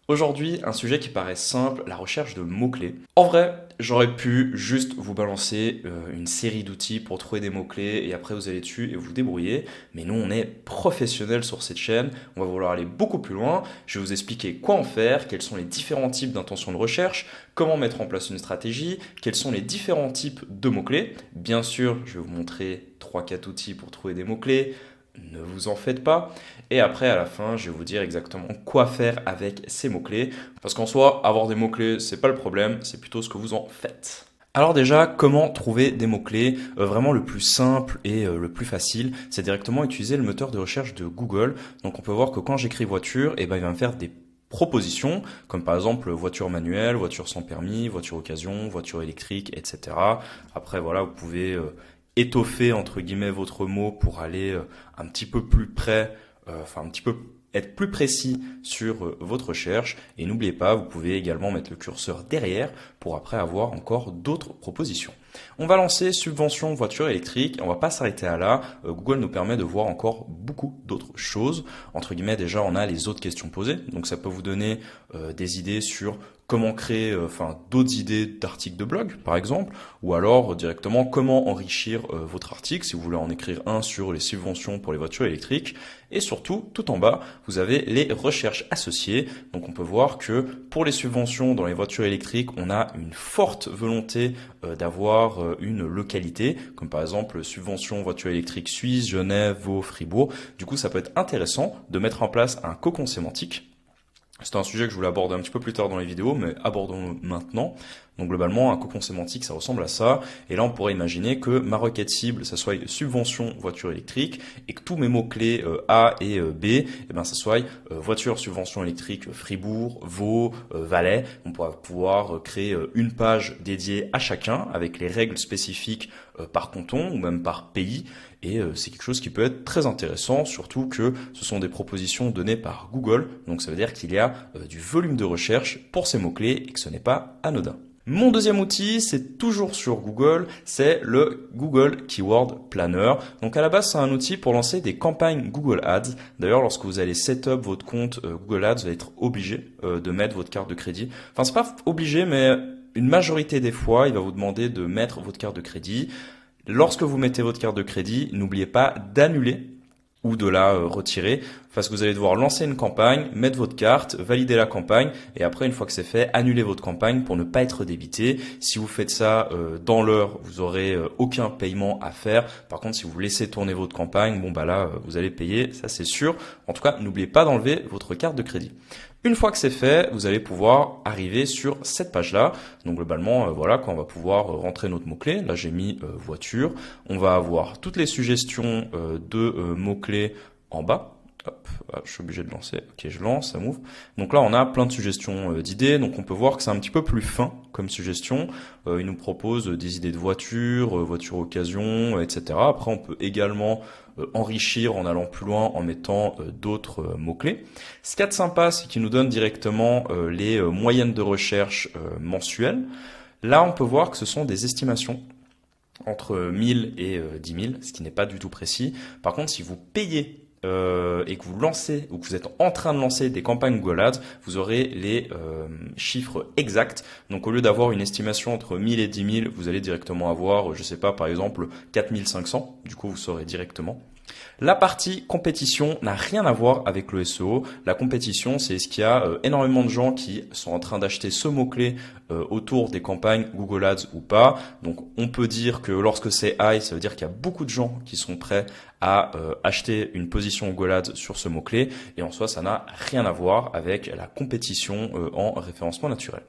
Aujourd'hui, un sujet qui paraît simple, la recherche de mots-clés. En vrai, j'aurais pu juste vous balancer une série d'outils pour trouver des mots-clés et après vous allez dessus et vous débrouillez. Mais nous, on est professionnels sur cette chaîne, on va vouloir aller beaucoup plus loin. Je vais vous expliquer quoi en faire, quels sont les différents types d'intentions de recherche, comment mettre en place une stratégie, quels sont les différents types de mots-clés. Bien sûr, je vais vous montrer 3-4 outils pour trouver des mots-clés. Ne vous en faites pas. Et après, à la fin, je vais vous dire exactement quoi faire avec ces mots-clés. Parce qu'en soi, avoir des mots-clés, c'est pas le problème, c'est plutôt ce que vous en faites. Alors déjà, comment trouver des mots-clés? Vraiment le plus simple et le plus facile, c'est directement utiliser le moteur de recherche de Google. Donc on peut voir que quand j'écris voiture, il va me faire des propositions, comme par exemple voiture manuelle, voiture sans permis, voiture occasion, voiture électrique, etc. Après, voilà, vous pouvez étoffer entre guillemets votre mot pour aller un petit peu plus près, un petit peu être plus précis sur votre recherche. Et n'oubliez pas, vous pouvez également mettre le curseur derrière pour après avoir encore d'autres propositions. On va lancer subvention voiture électrique. On va pas s'arrêter à là. Google nous permet de voir encore beaucoup d'autres choses. Entre guillemets, déjà, on a les autres questions posées. Donc, ça peut vous donner des idées sur comment créer d'autres idées d'articles de blog, par exemple, ou alors directement comment enrichir votre article si vous voulez en écrire un sur les subventions pour les voitures électriques. Et surtout, tout en bas, vous avez les recherches associées. Donc on peut voir que pour les subventions dans les voitures électriques, on a une forte volonté d'avoir une localité, comme par exemple subvention voiture électrique Suisse, Genève, Vaud, Fribourg. Du coup, ça peut être intéressant de mettre en place un cocon sémantique. C'est un sujet que je voulais aborder un petit peu plus tard dans les vidéos, mais abordons-le maintenant. Donc globalement, un cocon sémantique, ça ressemble à ça. Et là, on pourrait imaginer que ma requête cible, ça soit subvention voiture électrique, et que tous mes mots-clés A et B, ça soit voiture subvention électrique Fribourg, Vaud, Valais. On pourra pouvoir créer une page dédiée à chacun, avec les règles spécifiques par canton ou même par pays. Et c'est quelque chose qui peut être très intéressant, surtout que ce sont des propositions données par Google. Donc ça veut dire qu'il y a du volume de recherche pour ces mots-clés et que ce n'est pas anodin. Mon deuxième outil, c'est toujours sur Google, c'est le Google Keyword Planner. Donc à la base, c'est un outil pour lancer des campagnes Google Ads. D'ailleurs, lorsque vous allez setup votre compte Google Ads, vous allez être obligé de mettre votre carte de crédit. Enfin, c'est pas obligé, mais une majorité des fois, il va vous demander de mettre votre carte de crédit. Lorsque vous mettez votre carte de crédit, n'oubliez pas d'annuler ou de la retirer, parce que vous allez devoir lancer une campagne, mettre votre carte, valider la campagne, et après, une fois que c'est fait, annuler votre campagne pour ne pas être débité. Si vous faites ça dans l'heure, vous aurez aucun paiement à faire. Par contre, si vous laissez tourner votre campagne, vous allez payer, ça c'est sûr. En tout cas, n'oubliez pas d'enlever votre carte de crédit. Une fois que c'est fait, vous allez pouvoir arriver sur cette page-là. Donc globalement, voilà, quand on va pouvoir rentrer notre mot-clé. Là, j'ai mis voiture. On va avoir toutes les suggestions de mots-clés en bas. Hop, je suis obligé de lancer. Ok, je lance, ça m'ouvre. Donc là, on a plein de suggestions d'idées. Donc on peut voir que c'est un petit peu plus fin comme suggestion. Il nous propose des idées de voitures, voitures occasion, etc. Après, on peut également enrichir en allant plus loin en mettant d'autres mots-clés. Ce qu'il y a de sympa, c'est qu'il nous donne directement les moyennes de recherche mensuelles. Là, on peut voir que ce sont des estimations entre 1000 et 10 000, ce qui n'est pas du tout précis. Par contre, si vous payez et que vous lancez ou que vous êtes en train de lancer des campagnes Google Ads, vous aurez les chiffres exacts. Donc au lieu d'avoir une estimation entre 1000 et 10 000, vous allez directement avoir, je sais pas, par exemple 4500. Du coup, vous saurez directement. La partie compétition n'a rien à voir avec le SEO. La compétition, c'est ce qu'il y a énormément de gens qui sont en train d'acheter ce mot-clé autour des campagnes Google Ads ou pas. Donc on peut dire que lorsque c'est high, ça veut dire qu'il y a beaucoup de gens qui sont prêts à acheter une position Google Ads sur ce mot-clé. Et en soi, ça n'a rien à voir avec la compétition en référencement naturel.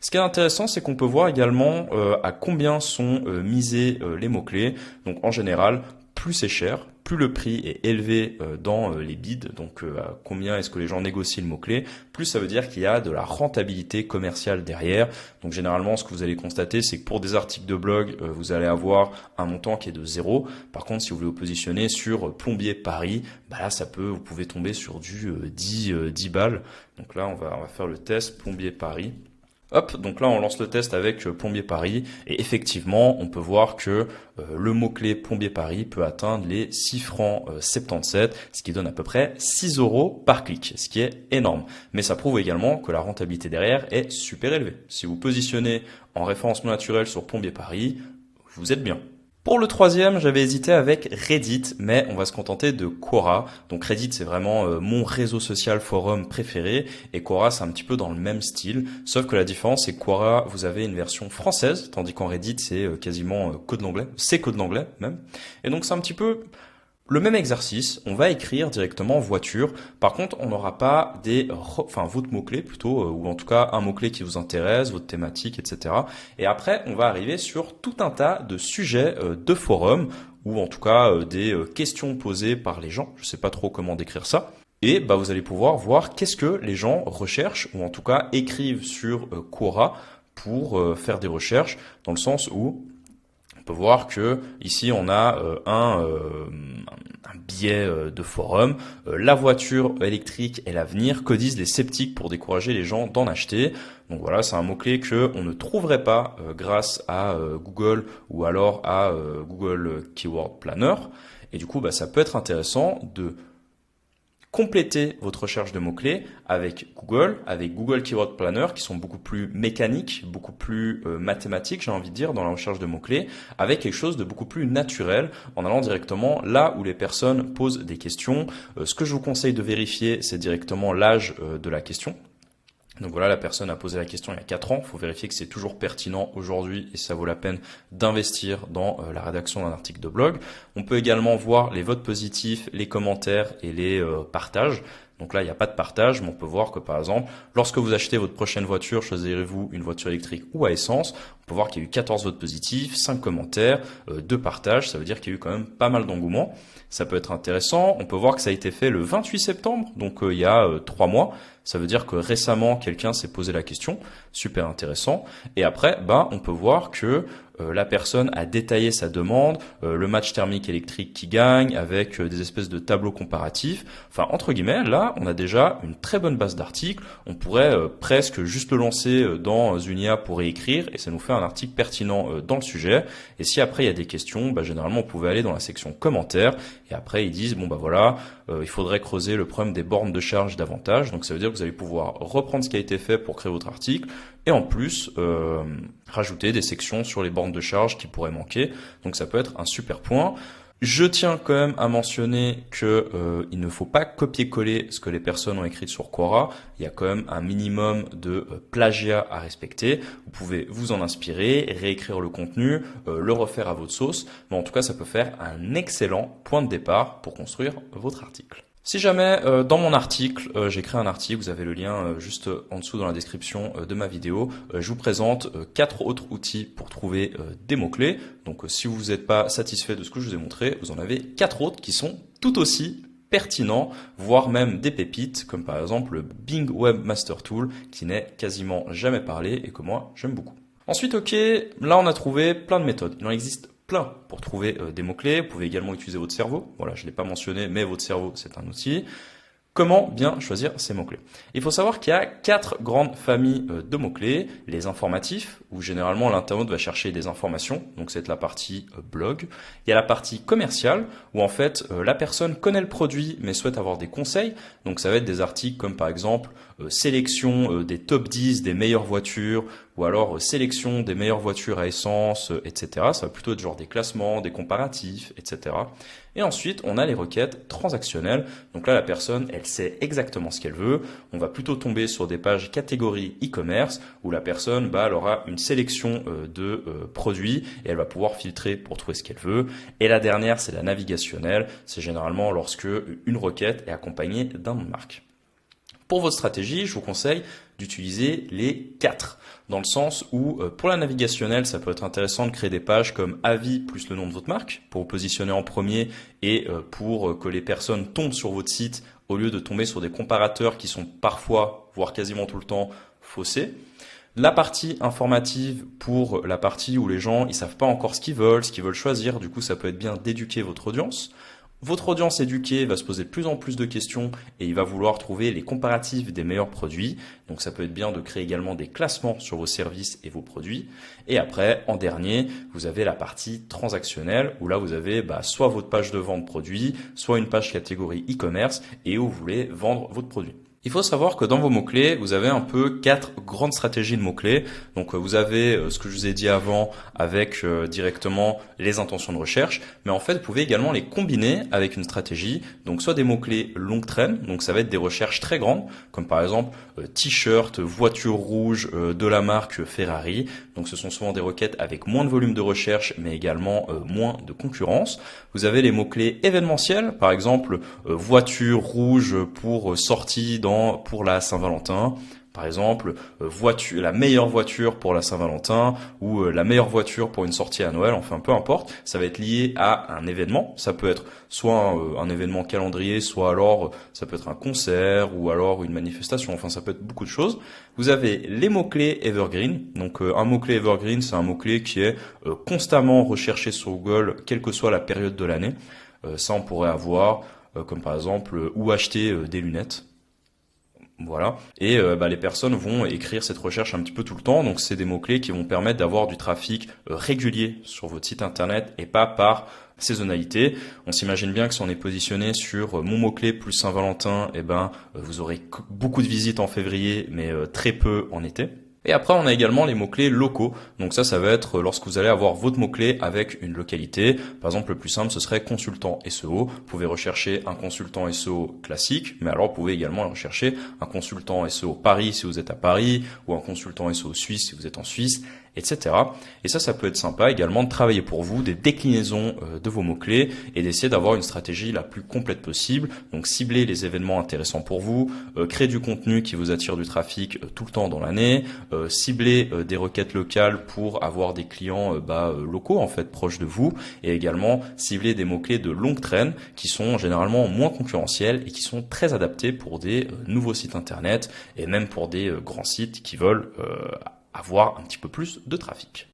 Ce qui est intéressant, c'est qu'on peut voir également à combien sont misés les mots-clés. Donc en général, plus c'est cher, plus le prix est élevé dans les bids, donc à combien est-ce que les gens négocient le mot-clé, plus ça veut dire qu'il y a de la rentabilité commerciale derrière. Donc généralement, ce que vous allez constater, c'est que pour des articles de blog, vous allez avoir un montant qui est de 0. Par contre, si vous voulez vous positionner sur plombier Paris, là, vous pouvez tomber sur du 10 balles. Donc là, on va faire le test plombier Paris. Hop, donc là on lance le test avec Plombier Paris et effectivement on peut voir que le mot-clé Plombier Paris peut atteindre les 6 francs 77, ce qui donne à peu près 6 euros par clic, ce qui est énorme. Mais ça prouve également que la rentabilité derrière est super élevée. Si vous positionnez en référencement naturel sur Plombier Paris, vous êtes bien. Pour le troisième, j'avais hésité avec Reddit, mais on va se contenter de Quora. Donc Reddit, c'est vraiment mon réseau social forum préféré, et Quora, c'est un petit peu dans le même style, sauf que la différence, c'est que Quora, vous avez une version française, tandis qu'en Reddit, c'est quasiment que de l'anglais, c'est que de l'anglais même. Et donc c'est un petit peu le même exercice, on va écrire directement voiture. Par contre, on n'aura pas votre mot-clé plutôt, ou en tout cas un mot-clé qui vous intéresse, votre thématique, etc. Et après, on va arriver sur tout un tas de sujets de forum, ou en tout cas des questions posées par les gens. Je sais pas trop comment décrire ça. Et vous allez pouvoir voir qu'est-ce que les gens recherchent, ou en tout cas écrivent sur Quora pour faire des recherches, dans le sens où on peut voir que ici on a un billet de forum, la voiture électrique est l'avenir, que disent les sceptiques pour décourager les gens d'en acheter. Donc voilà, c'est un mot-clé que on ne trouverait pas grâce à Google ou alors à Google Keyword Planner. Et du coup, ça peut être intéressant de complétez votre recherche de mots-clés avec Google Keyword Planner, qui sont beaucoup plus mécaniques, beaucoup plus mathématiques, j'ai envie de dire, dans la recherche de mots-clés, avec quelque chose de beaucoup plus naturel, en allant directement là où les personnes posent des questions. Ce que je vous conseille de vérifier, c'est directement l'âge de la question. Donc voilà, la personne a posé la question il y a 4 ans. Il faut vérifier que c'est toujours pertinent aujourd'hui et ça vaut la peine d'investir dans la rédaction d'un article de blog. On peut également voir les votes positifs, les commentaires et les partages. Donc là, il n'y a pas de partage, mais on peut voir que par exemple, lorsque vous achetez votre prochaine voiture, choisirez-vous une voiture électrique ou à essence. On peut voir qu'il y a eu 14 votes positifs, 5 commentaires, 2 partages. Ça veut dire qu'il y a eu quand même pas mal d'engouement. Ça peut être intéressant. On peut voir que ça a été fait le 28 septembre, donc il y a 3 mois. Ça veut dire que récemment, quelqu'un s'est posé la question. Super intéressant. Et après, on peut voir que la personne a détaillé sa demande, le match thermique électrique qui gagne avec des espèces de tableaux comparatifs. Enfin, entre guillemets, là, on a déjà une très bonne base d'articles. On pourrait presque juste le lancer dans une IA pour réécrire et ça nous fait un article pertinent dans le sujet. Et si après il y a des questions, généralement, on pouvait aller dans la section commentaires et après ils disent il faudrait creuser le problème des bornes de charge davantage. Donc ça veut dire que vous allez pouvoir reprendre ce qui a été fait pour créer votre article et en plus rajouter des sections sur les bornes de charge qui pourraient manquer. Donc ça peut être un super point. Je tiens quand même à mentionner que il ne faut pas copier-coller ce que les personnes ont écrit sur Quora. Il y a quand même un minimum de plagiat à respecter. Vous pouvez vous en inspirer, réécrire le contenu, le refaire à votre sauce. Mais en tout cas, ça peut faire un excellent point de départ pour construire votre article. Si jamais dans mon article, j'ai créé un article, vous avez le lien juste en dessous dans la description de ma vidéo, je vous présente 4 autres outils pour trouver des mots-clés. Donc si vous n'êtes pas satisfait de ce que je vous ai montré, vous en avez 4 autres qui sont tout aussi pertinents, voire même des pépites, comme par exemple le Bing Webmaster Tool, qui n'est quasiment jamais parlé et que moi j'aime beaucoup. Ensuite, là on a trouvé plein de méthodes. Il en existe plein pour trouver des mots-clés. Vous pouvez également utiliser votre cerveau. Voilà, je ne l'ai pas mentionné, mais votre cerveau, c'est un outil. Comment bien choisir ces mots-clés? Il faut savoir qu'il y a 4 grandes familles de mots-clés. Les informatifs, où généralement l'internaute va chercher des informations, donc c'est la partie blog. Il y a la partie commerciale, où en fait la personne connaît le produit mais souhaite avoir des conseils. Donc ça va être des articles comme par exemple sélection des top 10 des meilleures voitures, ou alors sélection des meilleures voitures à essence, etc. Ça va plutôt être genre des classements, des comparatifs, etc. Et ensuite, on a les requêtes transactionnelles. Donc là, la personne, elle sait exactement ce qu'elle veut. On va plutôt tomber sur des pages catégorie e-commerce où la personne, elle aura une sélection de produits et elle va pouvoir filtrer pour trouver ce qu'elle veut. Et la dernière, c'est la navigationnelle. C'est généralement lorsque une requête est accompagnée d'un nom de marque. Pour votre stratégie, je vous conseille d'utiliser les 4. Dans le sens où, pour la navigationnelle, ça peut être intéressant de créer des pages comme avis plus le nom de votre marque pour vous positionner en premier et pour que les personnes tombent sur votre site au lieu de tomber sur des comparateurs qui sont parfois, voire quasiment tout le temps, faussés. La partie informative pour la partie où les gens ils savent pas encore ce qu'ils veulent choisir. Du coup, ça peut être bien d'éduquer votre audience. Votre audience éduquée va se poser de plus en plus de questions et il va vouloir trouver les comparatifs des meilleurs produits. Donc ça peut être bien de créer également des classements sur vos services et vos produits. Et après, en dernier, vous avez la partie transactionnelle où là vous avez soit votre page de vente produit, soit une page catégorie e-commerce et où vous voulez vendre votre produit. Il faut savoir que dans vos mots-clés, vous avez un peu 4 grandes stratégies de mots-clés. Donc vous avez ce que je vous ai dit avant avec directement les intentions de recherche, mais en fait vous pouvez également les combiner avec une stratégie. Donc soit des mots-clés longue traîne, donc ça va être des recherches très grandes, comme par exemple t-shirt, voiture rouge de la marque Ferrari. Donc ce sont souvent des requêtes avec moins de volume de recherche, mais également moins de concurrence. Vous avez les mots-clés événementiels, par exemple voiture rouge pour sortie pour la Saint-Valentin, par exemple la meilleure voiture pour la Saint-Valentin ou la meilleure voiture pour une sortie à Noël, enfin peu importe, ça va être lié à un événement, ça peut être soit un événement calendrier, soit alors ça peut être un concert ou alors une manifestation, enfin ça peut être beaucoup de choses. Vous avez les mots-clés evergreen, donc un mot-clé evergreen c'est un mot-clé qui est constamment recherché sur Google, quelle que soit la période de l'année. Ça on pourrait avoir comme par exemple où acheter des lunettes. Voilà. Et les personnes vont écrire cette recherche un petit peu tout le temps. Donc c'est des mots-clés qui vont permettre d'avoir du trafic régulier sur votre site internet et pas par saisonnalité. On s'imagine bien que si on est positionné sur mon mot-clé plus Saint-Valentin, vous aurez beaucoup de visites en février, mais très peu en été. Et après, on a également les mots-clés locaux. Donc ça va être lorsque vous allez avoir votre mot-clé avec une localité. Par exemple, le plus simple, ce serait consultant SEO. Vous pouvez rechercher un consultant SEO classique, mais alors vous pouvez également rechercher un consultant SEO Paris si vous êtes à Paris, ou un consultant SEO Suisse si vous êtes en Suisse, etc. Et ça peut être sympa également de travailler pour vous des déclinaisons de vos mots-clés et d'essayer d'avoir une stratégie la plus complète possible. Donc cibler les événements intéressants pour vous, créer du contenu qui vous attire du trafic tout le temps dans l'année, cibler des requêtes locales pour avoir des clients locaux en fait proches de vous, et également cibler des mots-clés de longue traîne qui sont généralement moins concurrentiels et qui sont très adaptés pour des nouveaux sites internet et même pour des grands sites qui veulent avoir un petit peu plus de trafic.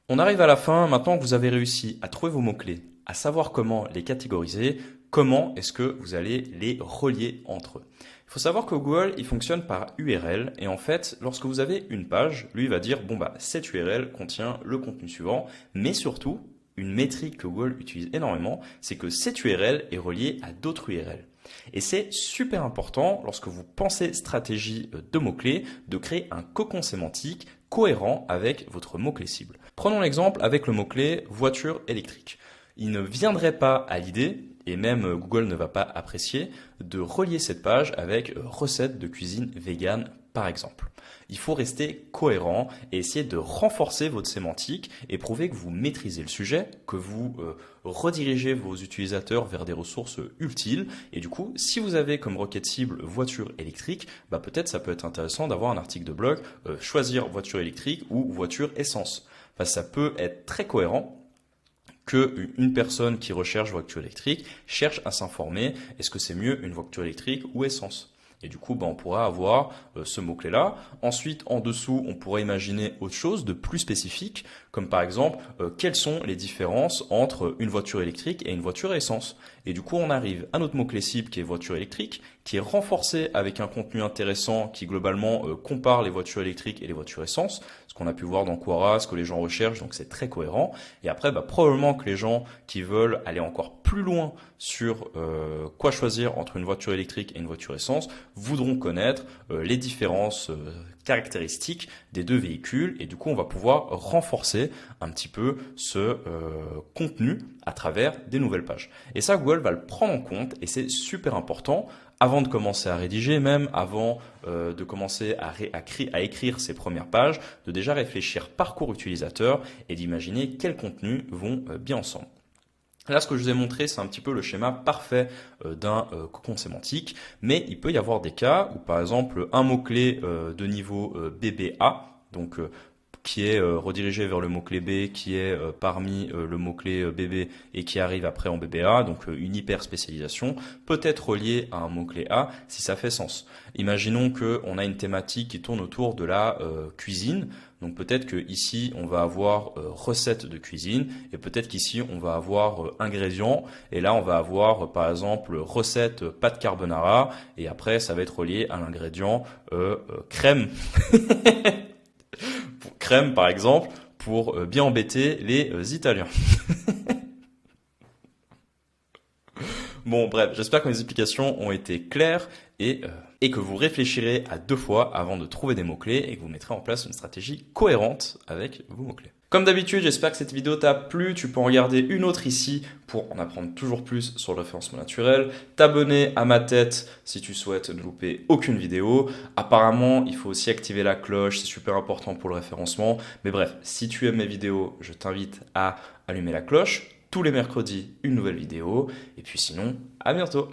On arrive à la fin, maintenant que vous avez réussi à trouver vos mots-clés, à savoir comment les catégoriser, comment est-ce que vous allez les relier entre eux. Il faut savoir que Google, il fonctionne par URL et en fait, lorsque vous avez une page, lui il va dire cette URL contient le contenu suivant, mais surtout, une métrique que Google utilise énormément, c'est que cette URL est reliée à d'autres URL. Et c'est super important lorsque vous pensez stratégie de mots-clés de créer un cocon sémantique cohérent avec votre mot-clé cible. Prenons l'exemple avec le mot-clé voiture électrique. Il ne viendrait pas à l'idée, et même Google ne va pas apprécier, de relier cette page avec recettes de cuisine végane par exemple. Il faut rester cohérent et essayer de renforcer votre sémantique et prouver que vous maîtrisez le sujet, que vous redirigez vos utilisateurs vers des ressources utiles. Et du coup, si vous avez comme requête cible voiture électrique, peut-être ça peut être intéressant d'avoir un article de blog, choisir voiture électrique ou voiture essence. Ça peut être très cohérent qu'une personne qui recherche voiture électrique cherche à s'informer, est-ce que c'est mieux une voiture électrique ou essence ? Et du coup, on pourra avoir ce mot-clé-là. Ensuite, en dessous, on pourrait imaginer autre chose de plus spécifique, comme par exemple, quelles sont les différences entre une voiture électrique et une voiture essence. Et du coup, on arrive à notre mot-clé cible qui est voiture électrique, qui est renforcé avec un contenu intéressant qui globalement compare les voitures électriques et les voitures essence, ce qu'on a pu voir dans Quora, ce que les gens recherchent, donc c'est très cohérent. Et après, probablement que les gens qui veulent aller encore plus loin sur quoi choisir entre une voiture électrique et une voiture essence voudront connaître les différences caractéristiques des deux véhicules et du coup on va pouvoir renforcer un petit peu ce contenu à travers des nouvelles pages. Et ça Google va le prendre en compte et c'est super important avant de commencer à rédiger, même avant de commencer à écrire ses premières pages, de déjà réfléchir parcours utilisateur et d'imaginer quels contenus vont bien ensemble. Là, ce que je vous ai montré, c'est un petit peu le schéma parfait d'un cocon sémantique, mais il peut y avoir des cas où, par exemple, un mot-clé de niveau BBA, donc qui est redirigé vers le mot-clé B, qui est parmi le mot-clé BB et qui arrive après en BBA, donc une hyper spécialisation, peut être relié à un mot-clé A si ça fait sens. Imaginons qu'on a une thématique qui tourne autour de la cuisine. Donc peut-être que ici on va avoir recette de cuisine et peut-être qu'ici on va avoir ingrédients et là on va avoir par exemple recette pâte carbonara et après ça va être relié à l'ingrédient crème. Crème par exemple pour bien embêter les Italiens. Bon bref, j'espère que mes explications ont été claires et que vous réfléchirez à 2 fois avant de trouver des mots-clés et que vous mettrez en place une stratégie cohérente avec vos mots-clés. Comme d'habitude, j'espère que cette vidéo t'a plu. Tu peux en regarder une autre ici pour en apprendre toujours plus sur le référencement naturel. T'abonner à ma tête si tu souhaites ne louper aucune vidéo. Apparemment, il faut aussi activer la cloche, c'est super important pour le référencement. Mais bref, si tu aimes mes vidéos, je t'invite à allumer la cloche. Tous les mercredis, une nouvelle vidéo. Et puis sinon, à bientôt.